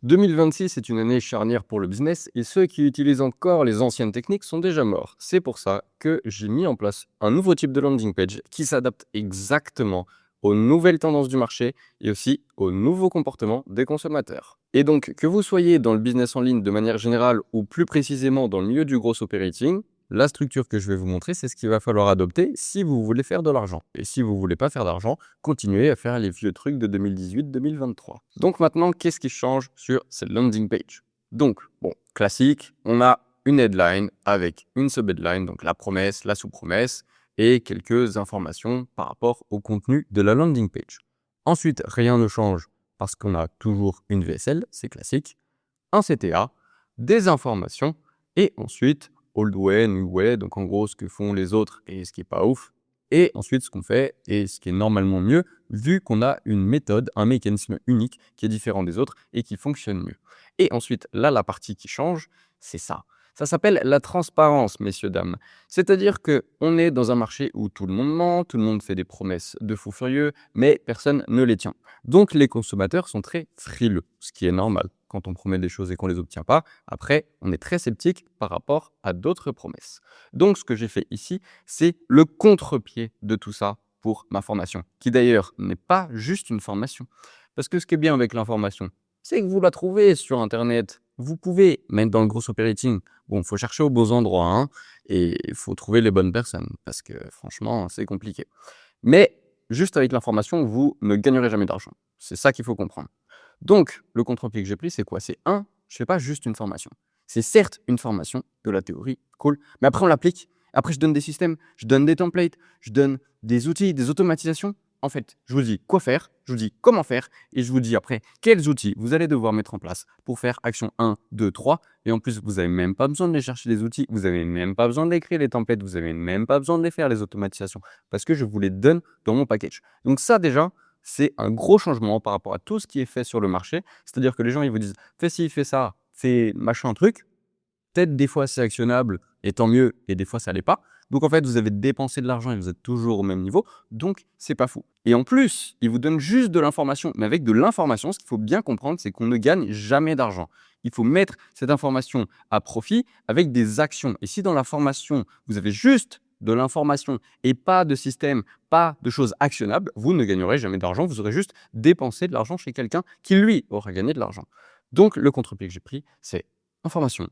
2026 est une année charnière pour le business et ceux qui utilisent encore les anciennes techniques sont déjà morts. C'est pour ça que j'ai mis en place un nouveau type de landing page qui s'adapte exactement aux nouvelles tendances du marché et aussi aux nouveaux comportements des consommateurs. Et donc, que vous soyez dans le business en ligne de manière générale ou plus précisément dans le milieu du gros operating, la structure que je vais vous montrer, c'est ce qu'il va falloir adopter si vous voulez faire de l'argent. Et si vous voulez pas faire d'argent, continuez à faire les vieux trucs de 2018-2023. Donc maintenant, qu'est-ce qui change sur cette landing page? Donc, bon, classique, on a une headline avec une sub-headline, donc la promesse, la sous-promesse, et quelques informations par rapport au contenu de la landing page. Ensuite, rien ne change parce qu'on a toujours une VSL, c'est classique, un CTA, des informations, et ensuite, old way, new way, donc en gros ce que font les autres et ce qui est pas ouf, et ensuite ce qu'on fait et ce qui est normalement mieux, vu qu'on a une méthode, un mécanisme unique qui est différent des autres et qui fonctionne mieux. Et ensuite, là, la partie qui change, c'est ça. Ça s'appelle la transparence, messieurs, dames. C'est-à-dire qu'on est dans un marché où tout le monde ment, tout le monde fait des promesses de fous furieux, mais personne ne les tient. Donc les consommateurs sont très frileux, ce qui est normal. Quand on promet des choses et qu'on ne les obtient pas, après, on est très sceptique par rapport à d'autres promesses. Donc ce que j'ai fait ici, c'est le contre-pied de tout ça pour ma formation, qui d'ailleurs n'est pas juste une formation. Parce que ce qui est bien avec l'information, c'est que vous la trouvez sur Internet. Vous pouvez mettre dans le gros operating. Bon, il faut chercher aux beaux endroits, hein, et il faut trouver les bonnes personnes, parce que franchement, c'est compliqué. Mais juste avec l'information, vous ne gagnerez jamais d'argent. C'est ça qu'il faut comprendre. Donc, le contre-pied que j'ai pris, c'est quoi? C'est un, je fais pas juste une formation. C'est certes une formation, de la théorie, cool, mais après on l'applique. Après, je donne des systèmes, je donne des templates, je donne des outils, des automatisations. En fait, je vous dis quoi faire, je vous dis comment faire, et je vous dis après quels outils vous allez devoir mettre en place pour faire action 1, 2, 3. Et en plus, vous n'avez même pas besoin de les chercher les outils, vous n'avez même pas besoin d'écrire les templates, vous n'avez même pas besoin de les faire les automatisations, parce que je vous les donne dans mon package. Donc ça déjà, c'est un gros changement par rapport à tout ce qui est fait sur le marché. C'est-à-dire que les gens, ils vous disent, fais ci, fais ça, fais machin truc. Peut-être des fois c'est actionnable et tant mieux, et des fois ça l'est pas. Donc en fait, vous avez dépensé de l'argent et vous êtes toujours au même niveau, donc c'est pas fou. Et en plus, ils vous donnent juste de l'information, mais avec de l'information, ce qu'il faut bien comprendre, c'est qu'on ne gagne jamais d'argent. Il faut mettre cette information à profit avec des actions. Et si dans la formation, vous avez juste de l'information et pas de système, pas de choses actionnables, vous ne gagnerez jamais d'argent, vous aurez juste dépensé de l'argent chez quelqu'un qui, lui, aura gagné de l'argent. Donc le contre-pied que j'ai pris, c'est information,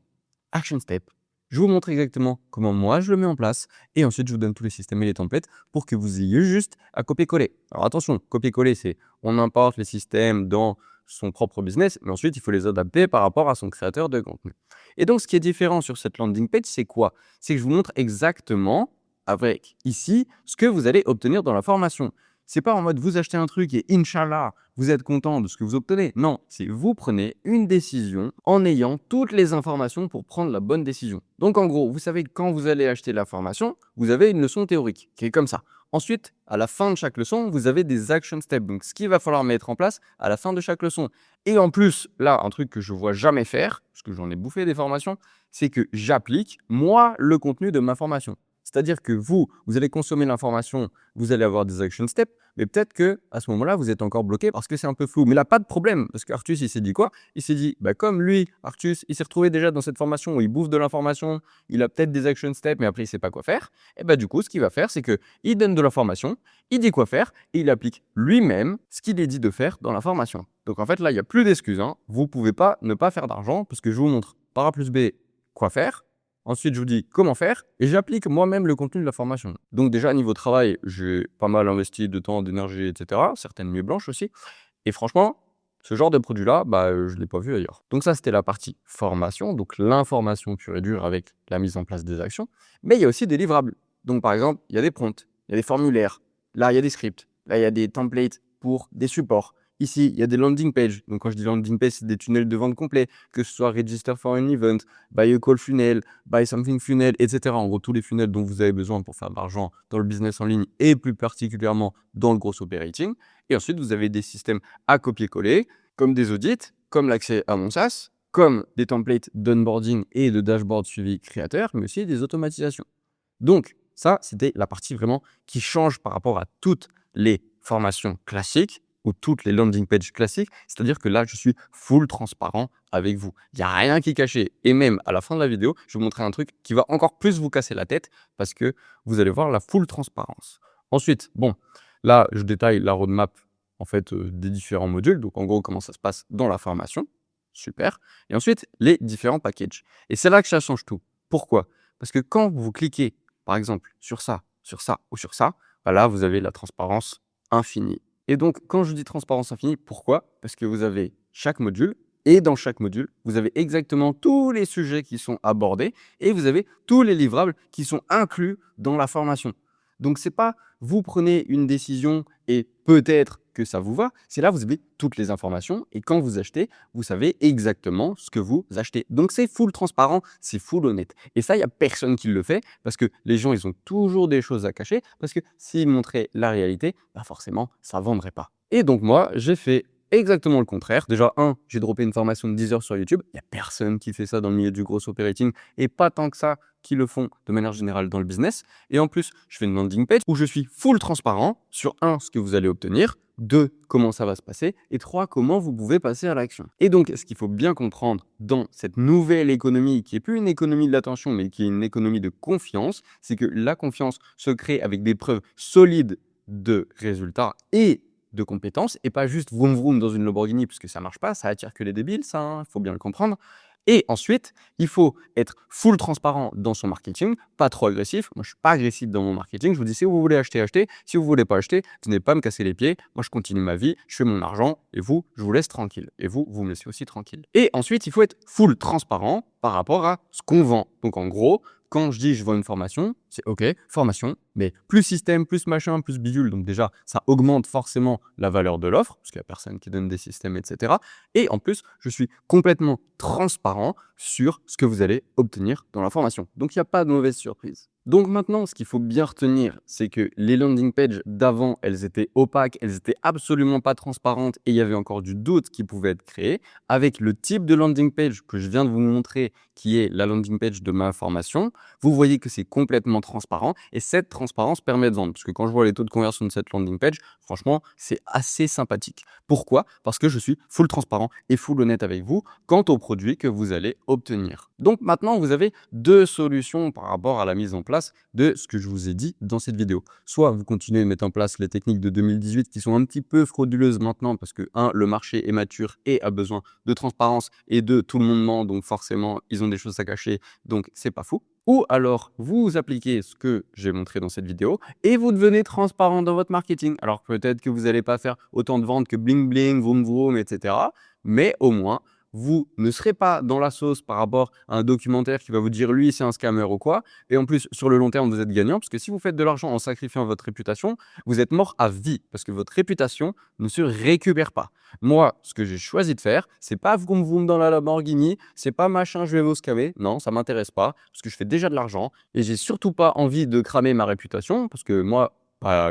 action step. Je vous montre exactement comment moi je le mets en place et ensuite je vous donne tous les systèmes et les templates pour que vous ayez juste à copier-coller. Alors attention, copier-coller, c'est on importe les systèmes dans son propre business, mais ensuite il faut les adapter par rapport à son créateur de contenu. Et donc ce qui est différent sur cette landing page, c'est quoi? C'est que je vous montre exactement avec ici ce que vous allez obtenir dans la formation. C'est pas en mode vous achetez un truc et Inch'Allah, vous êtes content de ce que vous obtenez. Non, c'est vous prenez une décision en ayant toutes les informations pour prendre la bonne décision. Donc en gros, vous savez que quand vous allez acheter la formation, vous avez une leçon théorique qui est comme ça. Ensuite, à la fin de chaque leçon, vous avez des action steps. Donc ce qu'il va falloir mettre en place à la fin de chaque leçon. Et en plus, là, un truc que je vois jamais faire, parce que j'en ai bouffé des formations, c'est que j'applique moi le contenu de ma formation. C'est-à-dire que vous allez consommer l'information, vous allez avoir des action steps, mais peut-être que à ce moment-là, vous êtes encore bloqué parce que c'est un peu flou. Mais là, pas de problème, parce qu'Artus, il s'est dit quoi? Il s'est dit, bah, comme lui, Artus, il s'est retrouvé déjà dans cette formation où il bouffe de l'information, il a peut-être des action steps, mais après, il sait pas quoi faire. Et bah, du coup, ce qu'il va faire, c'est que il donne de l'information, il dit quoi faire, et il applique lui-même ce qu'il est dit de faire dans la formation. Donc en fait, là, il n'y a plus d'excuses, hein. Vous pouvez pas ne pas faire d'argent, parce que je vous montre par A plus B quoi faire. Ensuite, je vous dis comment faire et j'applique moi-même le contenu de la formation. Donc déjà, niveau travail, j'ai pas mal investi de temps, d'énergie, etc. Certaines nuits blanches aussi. Et franchement, ce genre de produit-là, bah, je ne l'ai pas vu ailleurs. Donc ça, c'était la partie formation, donc l'information pure et dure avec la mise en place des actions. Mais il y a aussi des livrables. Donc par exemple, il y a des prompts, il y a des formulaires. Là, il y a des scripts. Là, il y a des templates pour des supports. Ici, il y a des landing pages. Donc quand je dis landing page, c'est des tunnels de vente complets, que ce soit register for an event, buy a call funnel, buy something funnel, etc. En gros, tous les funnels dont vous avez besoin pour faire de l'argent dans le business en ligne et plus particulièrement dans le gros operating. Et ensuite, vous avez des systèmes à copier-coller, comme des audits, comme l'accès à mon SaaS, comme des templates d'onboarding et de dashboard suivi créateur, mais aussi des automatisations. Donc, ça, c'était la partie vraiment qui change par rapport à toutes les formations classiques ou toutes les landing pages classiques. C'est-à-dire que là, je suis full transparent avec vous. Il n'y a rien qui est caché. Et même à la fin de la vidéo, je vais vous montrer un truc qui va encore plus vous casser la tête parce que vous allez voir la full transparence. Ensuite, bon, là, je détaille la roadmap en fait des différents modules. Donc, en gros, comment ça se passe dans la formation. Super. Et ensuite, les différents packages. Et c'est là que ça change tout. Pourquoi? Parce que quand vous cliquez, par exemple, sur ça ou sur ça, bah là, vous avez la transparence infinie. Et donc, quand je dis transparence infinie, pourquoi? Parce que vous avez chaque module, et dans chaque module, vous avez exactement tous les sujets qui sont abordés, et vous avez tous les livrables qui sont inclus dans la formation. Donc, c'est pas vous prenez une décision et peut-être que ça vous va, c'est là vous avez toutes les informations, et quand vous achetez, vous savez exactement ce que vous achetez. Donc, c'est full transparent, c'est full honnête. Et ça, il n'y a personne qui le fait parce que les gens, ils ont toujours des choses à cacher parce que s'ils montraient la réalité, bah forcément, ça ne vendrait pas. Et donc, moi, j'ai fait exactement le contraire. Déjà, j'ai droppé une formation de 10 heures sur YouTube. Il n'y a personne qui fait ça dans le milieu du gros operating et pas tant que ça qui le font de manière générale dans le business. Et en plus, je fais une landing page où je suis full transparent sur ce que vous allez obtenir, 2, comment ça va se passer, et 3, comment vous pouvez passer à l'action. Et donc, ce qu'il faut bien comprendre dans cette nouvelle économie, qui n'est plus une économie de l'attention, mais qui est une économie de confiance, c'est que la confiance se crée avec des preuves solides de résultats et de compétences, et pas juste vroom vroom dans une Lamborghini, puisque ça marche pas, ça attire que les débiles, ça, faut bien le comprendre. Et ensuite, il faut être full transparent dans son marketing, pas trop agressif. Moi, je suis pas agressif dans mon marketing. Je vous dis, si vous voulez acheter, achetez. Si vous voulez pas acheter, vous n'allez pas me casser les pieds. Moi, je continue ma vie, je fais mon argent, et vous, je vous laisse tranquille. Et vous, vous me laissez aussi tranquille. Et ensuite, il faut être full transparent par rapport à ce qu'on vend. Donc, en gros, quand je dis je vends une formation, c'est OK, formation, mais plus système, plus machin, plus bidule. Donc déjà, ça augmente forcément la valeur de l'offre, parce qu'il n'y a personne qui donne des systèmes, etc. Et en plus, je suis complètement transparent sur ce que vous allez obtenir dans la formation. Donc, il n'y a pas de mauvaise surprise. Donc maintenant, ce qu'il faut bien retenir, c'est que les landing pages d'avant, elles étaient opaques, elles n'étaient absolument pas transparentes et il y avait encore du doute qui pouvait être créé. Avec le type de landing page que je viens de vous montrer, qui est la landing page de ma formation, vous voyez que c'est complètement transparent et cette transparence permet de vendre. Parce que quand je vois les taux de conversion de cette landing page, franchement, c'est assez sympathique. Pourquoi? Parce que je suis full transparent et full honnête avec vous quant au produit que vous allez obtenir. Donc maintenant, vous avez 2 solutions par rapport à la mise en place de ce que je vous ai dit dans cette vidéo. Soit vous continuez de mettre en place les techniques de 2018 qui sont un petit peu frauduleuses maintenant parce que le marché est mature et a besoin de transparence et tout le monde ment, donc forcément, ils ont des choses à cacher, donc c'est pas fou. Ou alors, vous appliquez ce que j'ai montré dans cette vidéo et vous devenez transparent dans votre marketing. Alors peut-être que vous n'allez pas faire autant de ventes que bling bling, vroom vroom, etc. Mais au moins, vous ne serez pas dans la sauce par rapport à un documentaire qui va vous dire lui c'est un scammer ou quoi. Et en plus, sur le long terme, vous êtes gagnant parce que si vous faites de l'argent en sacrifiant votre réputation, vous êtes mort à vie parce que votre réputation ne se récupère pas. Moi, ce que j'ai choisi de faire, c'est pas vroom vroom dans la Lamborghini, c'est pas machin, je vais vous scammer. Non, ça m'intéresse pas parce que je fais déjà de l'argent et j'ai surtout pas envie de cramer ma réputation parce que moi,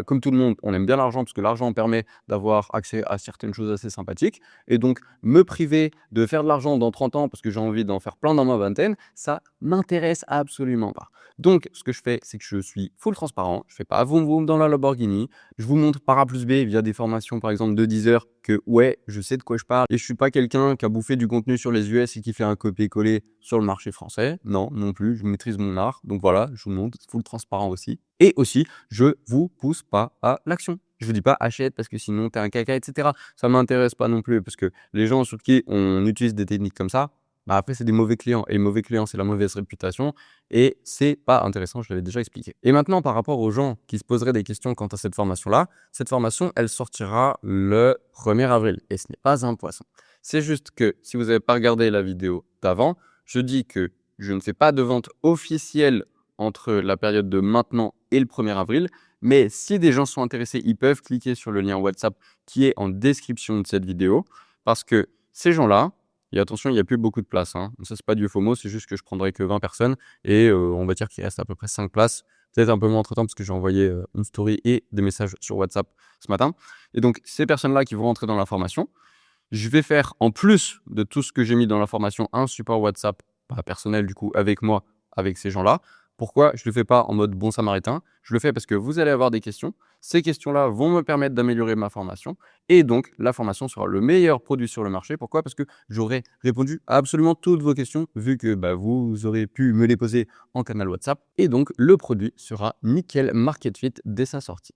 comme tout le monde, on aime bien l'argent parce que l'argent permet d'avoir accès à certaines choses assez sympathiques. Et donc, me priver de faire de l'argent dans 30 ans parce que j'ai envie d'en faire plein dans ma vingtaine, ça m'intéresse absolument pas. Donc, ce que je fais, c'est que je suis full transparent. Je fais pas vroom vroom dans la Lamborghini. Je vous montre par A plus B via des formations, par exemple, de 10 heures que, ouais, je sais de quoi je parle. Et je suis pas quelqu'un qui a bouffé du contenu sur les US et qui fait un copier-coller sur le marché français. Non, non plus. Je maîtrise mon art. Donc voilà, je vous montre, full transparent aussi. Et aussi, je vous pousse pas à l'action. Je vous dis pas achète parce que sinon t'es un caca, etc. Ça m'intéresse pas non plus parce que les gens sur qui on utilise des techniques comme ça, bah après c'est des mauvais clients et les mauvais clients c'est la mauvaise réputation et c'est pas intéressant, je l'avais déjà expliqué. Et maintenant par rapport aux gens qui se poseraient des questions quant à cette formation-là, cette formation elle sortira le 1er avril et ce n'est pas un poisson. C'est juste que si vous n'avez pas regardé la vidéo d'avant, je dis que je ne fais pas de vente officielle entre la période de maintenant et le 1er avril. Mais si des gens sont intéressés, ils peuvent cliquer sur le lien WhatsApp qui est en description de cette vidéo. Parce que ces gens-là, et attention, il n'y a plus beaucoup de place. Ça, c'est pas du FOMO, c'est juste que je prendrai que 20 personnes. Et on va dire qu'il reste à peu près 5 places. Peut-être un peu moins entre-temps parce que j'ai envoyé une story et des messages sur WhatsApp ce matin. Et donc, ces personnes-là qui vont rentrer dans la formation, je vais faire, en plus de tout ce que j'ai mis dans la formation, un support WhatsApp, pas personnel du coup, avec moi, avec ces gens-là. Pourquoi je le fais pas en mode bon samaritain? Je le fais parce que vous allez avoir des questions. Ces questions-là vont me permettre d'améliorer ma formation et donc la formation sera le meilleur produit sur le marché. Pourquoi? Parce que j'aurai répondu à absolument toutes vos questions vu que, vous aurez pu me les poser en canal WhatsApp et donc le produit sera nickel market fit dès sa sortie.